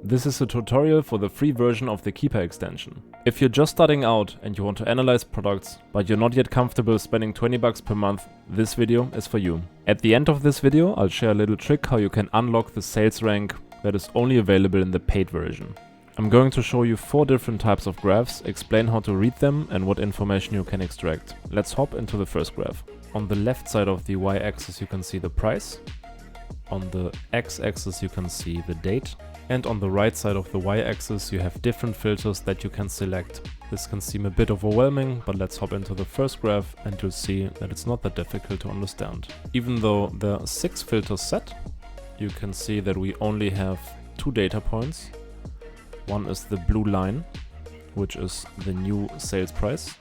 This is a tutorial for the free version of the Keepa extension. If you're just starting out and you want to analyze products, but you're not yet comfortable spending 20 bucks per month, this video is for you. At the end of this video, I'll share a little trick how you can unlock the sales rank that is only available in the paid version. I'm going to show you 4 different types of graphs, explain how to read them and what information you can extract. Let's hop into the first graph. On the left side of the y-axis you can see the price. On the x-axis you can see the date. And on the right side of the y-axis you have different filters that you can select. This can seem a bit overwhelming, but let's hop into the first graph and you'll see that it's not that difficult to understand. Even though there are 6 filters set, you can see that we only have 2 data points. One is the blue line, which is the new sales price.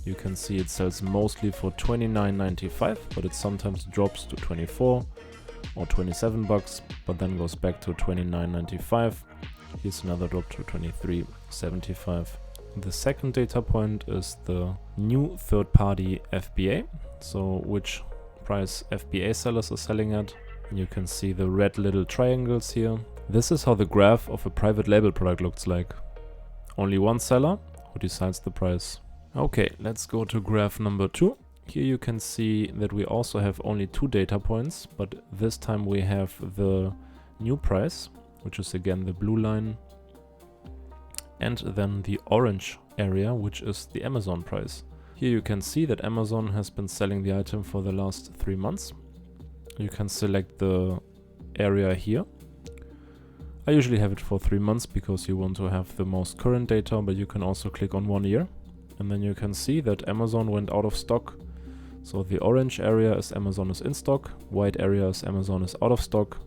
You can see it sells mostly for $29.95, but it sometimes drops to 24 or 27 bucks, but then goes back to $29.95. Here's another drop to $23.75. The second data point is the new third-party FBA, so which price FBA sellers are selling at. And you can see the red little triangles here. This is how the graph of a private label product looks like. Only one seller who decides the price. Okay, let's go to graph number 2. Here you can see that we also have only 2 data points, but this time we have the new price, which is again the blue line, and then the orange area, which is the Amazon price. Here you can see that Amazon has been selling the item for the last 3 months. You can select the area here. I usually have it for 3 months because you want to have the most current data, but you can also click on 1 year. And then you can see that Amazon went out of stock. So the orange area is Amazon is in stock, white area is Amazon is out of stock.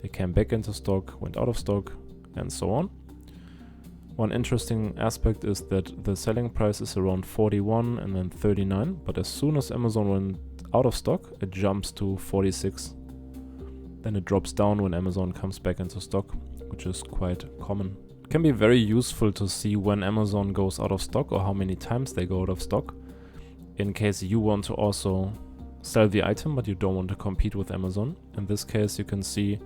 They came back into stock, went out of stock, and so on. One interesting aspect is that the selling price is around 41 and then 39, but as soon as Amazon went out of stock, it jumps to 46. Then it drops down when Amazon comes back into stock, which is quite common. It can be very useful to see when Amazon goes out of stock or how many times they go out of stock, in case you want to also sell the item but you don't want to compete with Amazon. In this case you can see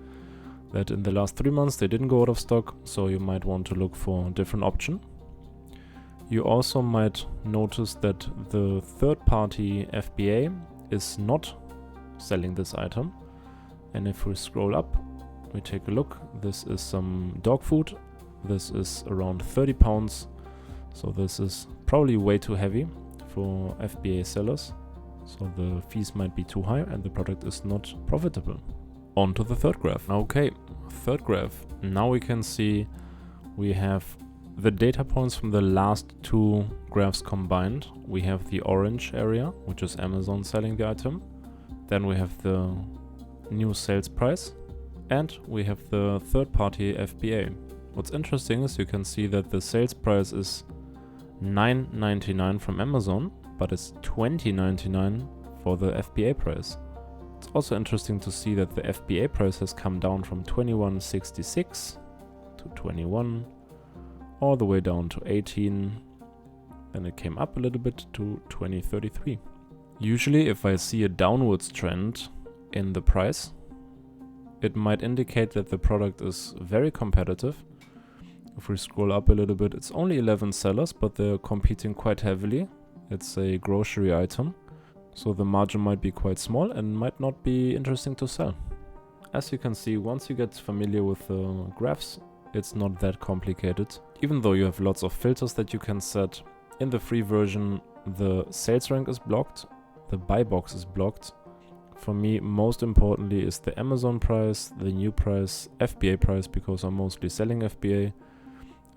that in the last 3 months they didn't go out of stock, so you might want to look for a different option. You also might notice that the third-party FBA is not selling this item, and if we scroll up we take a look. This is some dog food. This is around 30 pounds, so this is probably way too heavy for FBA sellers, so the fees might be too high and the product is not profitable. On to the third graph. Okay, third graph. Now we can see we have the data points from the last 2 graphs combined. We have the orange area, which is Amazon selling the item. Then we have the new sales price, and we have the third-party FBA. What's interesting is you can see that the sales price is $9.99 from Amazon, but it's $20.99 for the FBA price. It's also interesting to see that the FBA price has come down from $21.66 to $21, all the way down to $18, and it came up a little bit to $20.33. Usually if I see a downwards trend in the price, it might indicate that the product is very competitive. If we scroll up a little bit, it's only 11 sellers, but they're competing quite heavily. It's a grocery item, so the margin might be quite small and might not be interesting to sell. As you can see, once you get familiar with the graphs, it's not that complicated. Even though you have lots of filters that you can set, in the free version the sales rank is blocked, the buy box is blocked. For me, most importantly is the Amazon price, the new price, FBA price, because I'm mostly selling FBA.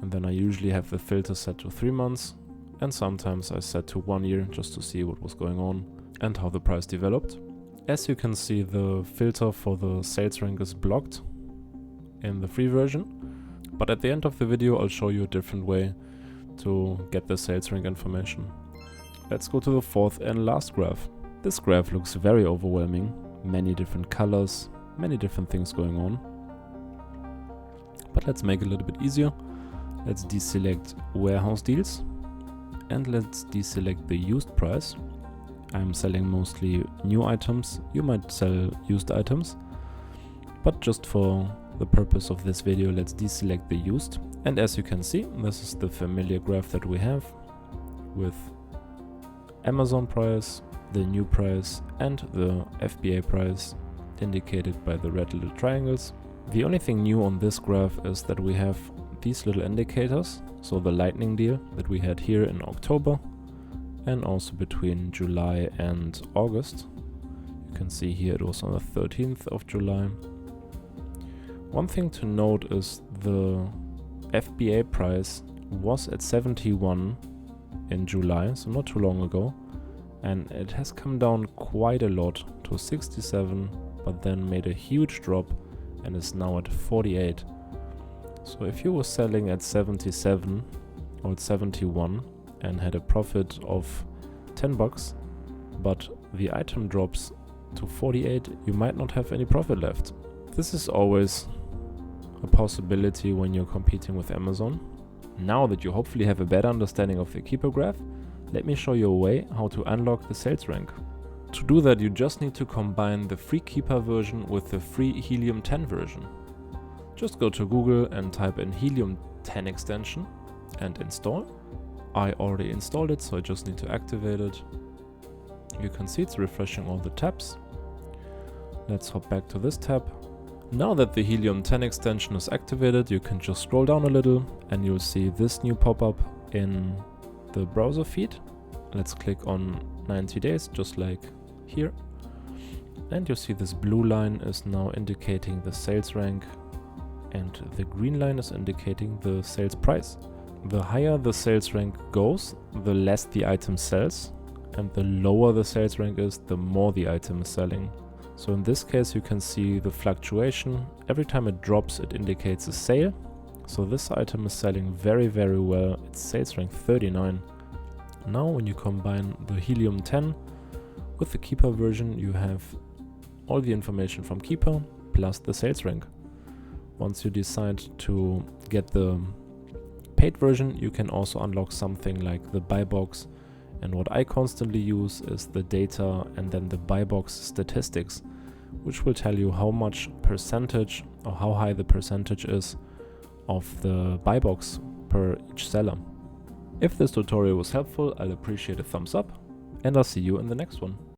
And then I usually have the filter set to 3 months, and sometimes I set to 1 year just to see what was going on and how the price developed. As you can see, the filter for the sales rank is blocked in the free version, but at the end of the video I'll show you a different way to get the sales rank information. Let's go to the fourth and last graph. This graph looks very overwhelming, many different colors, many different things going on. But let's make it a little bit easier. Let's deselect warehouse deals and let's deselect the used price. I'm selling mostly new items. You might sell used items, but just for the purpose of this video, let's deselect the used. And as you can see, this is the familiar graph that we have with Amazon price, the new price, and the FBA price indicated by the red little triangles. The only thing new on this graph is that we have these little indicators, so the lightning deal that we had here in October and also between July and August. You can see here it was on the 13th of July. One thing to note is the FBA price was at 71 in July, so not too long ago, and it has come down quite a lot to 67, but then made a huge drop and is now at 48. So if you were selling at 77 or at 71 and had a profit of 10 bucks, but the item drops to 48, you might not have any profit left. This is always a possibility when you're competing with Amazon. Now that you hopefully have a better understanding of the Keepa graph, let me show you a way how to unlock the sales rank. To do that, you just need to combine the free Keepa version with the free Helium 10 version. Just go to Google and type in Helium 10 extension and install. I already installed it, so I just need to activate it. You can see it's refreshing all the tabs. Let's hop back to this tab. Now that the Helium 10 extension is activated, you can just scroll down a little and you'll see this new pop-up in the browser feed. Let's click on 90 days, just like here. And you see this blue line is now indicating the sales rank and the green line is indicating the sales price. The higher the sales rank goes, the less the item sells, and the lower the sales rank is, the more the item is selling. So in this case you can see the fluctuation. Every time it drops it indicates a sale. So this item is selling very well. It's sales rank 39. Now when you combine the Helium 10 with the Keepa version, you have all the information from Keepa plus the sales rank. Once you decide to get the paid version, you can also unlock something like the buy box. And what I constantly use is the data and then the buy box statistics, which will tell you how much percentage or how high the percentage is of the buy box per each seller. If this tutorial was helpful, I'll appreciate a thumbs up, and I'll see you in the next one.